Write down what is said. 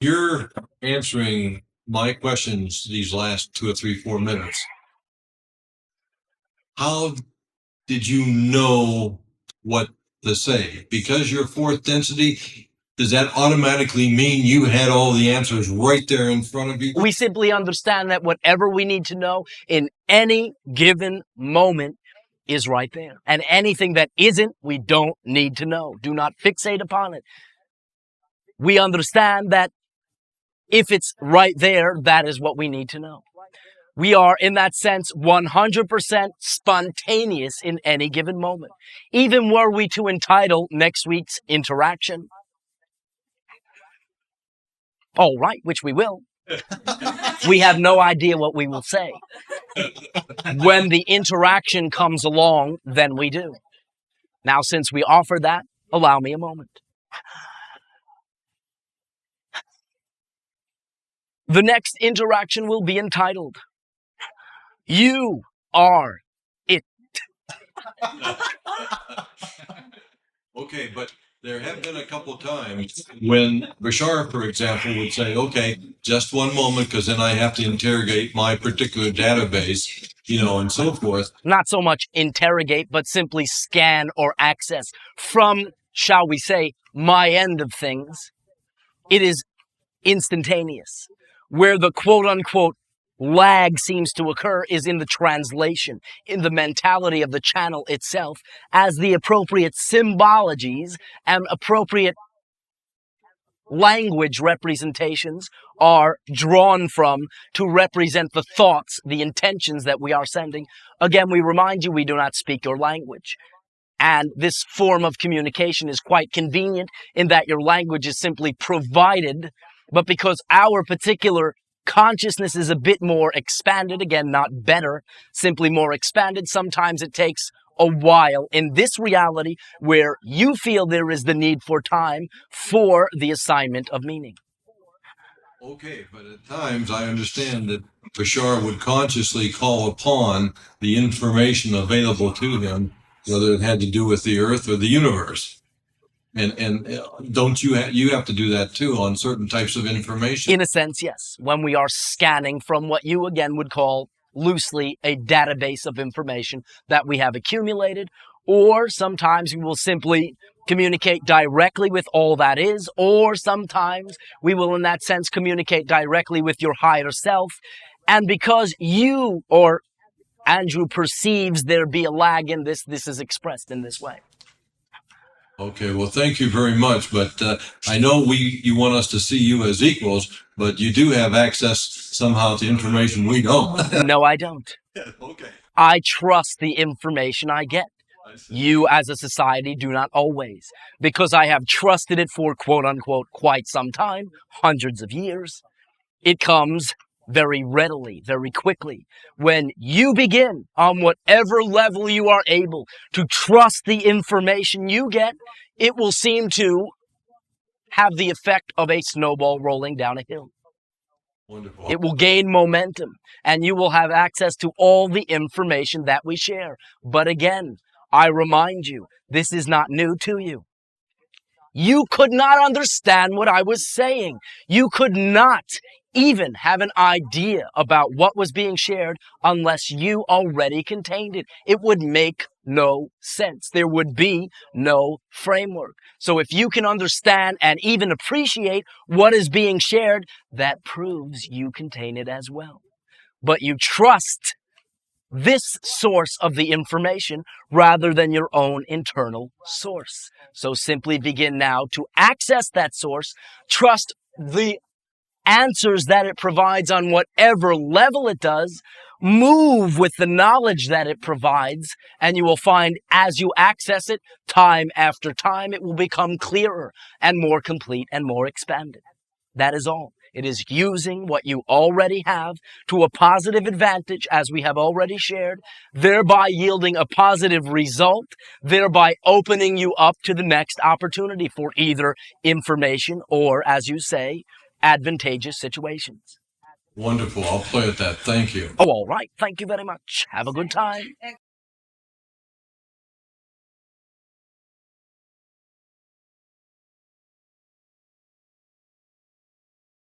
You're answering my questions these last 2 or 3, 4 minutes. How did you know what to say? Because you're fourth density, does that automatically mean you had all the answers right there in front of you? We simply understand that whatever we need to know in any given moment is right there. And anything that isn't, we don't need to know. Do not fixate upon it. We understand that if it's right there, that is what we need to know. We are, in that sense, 100% spontaneous in any given moment. Even were we to entitle next week's interaction, all right, which we will, we have no idea what we will say. When the interaction comes along, then we do. Now, since we offer that, allow me a moment. The next interaction will be entitled, You Are It. Okay, but there have been a couple of times when Bashar, for example, would say, okay, just one moment, because then I have to interrogate my particular database, and so forth. Not so much interrogate, but simply scan or access from, shall we say, my end of things. It is instantaneous. Where the quote-unquote lag seems to occur is in the translation, in the mentality of the channel itself, as the appropriate symbologies and appropriate language representations are drawn from to represent the thoughts, the intentions that we are sending. Again, we remind you, we do not speak your language. And this form of communication is quite convenient in that your language is simply provided, but because our particular consciousness is a bit more expanded, again, not better, simply more expanded, sometimes it takes a while in this reality where you feel there is the need for time for the assignment of meaning. Okay, but at times I understand that Bashar would consciously call upon the information available to him, whether it had to do with the earth or the universe. And don't you have to do that too on certain types of information? In a sense, yes. When we are scanning from what you again would call loosely a database of information that we have accumulated, or sometimes we will simply communicate directly with all that is, or sometimes we will in that sense communicate directly with your higher self. And because you or Andrew perceives there be a lag in this, this is expressed in this way. Okay, well, thank you very much. But I know you want us to see you as equals, but you do have access somehow to information we don't. No, I don't. Okay. I trust the information I get. You as a society do not always, because I have trusted it for quote unquote quite some time, hundreds of years. It comes very readily, very quickly. When you begin on whatever level you are able to trust the information you get, it will seem to have the effect of a snowball rolling down a hill. Wonderful. It will gain momentum, and you will have access to all the information that we share. But again, I remind you, this is not new to you. You could not understand what I was saying. You could not even have an idea about what was being shared unless you already contained it. It would make no sense. There would be no framework. So if you can understand and even appreciate what is being shared, that proves you contain it as well. But you trust this source of the information rather than your own internal source. So simply begin now to access that source, trust the answers that it provides on whatever level it does, move with the knowledge that it provides, and you will find as you access it, time after time, it will become clearer and more complete and more expanded. That is all. It is using what you already have to a positive advantage, as we have already shared, thereby yielding a positive result, thereby opening you up to the next opportunity for either information or, as you say, advantageous situations. Wonderful. I'll play at that. Thank you. Oh, all right. Thank you very much. Have a good time.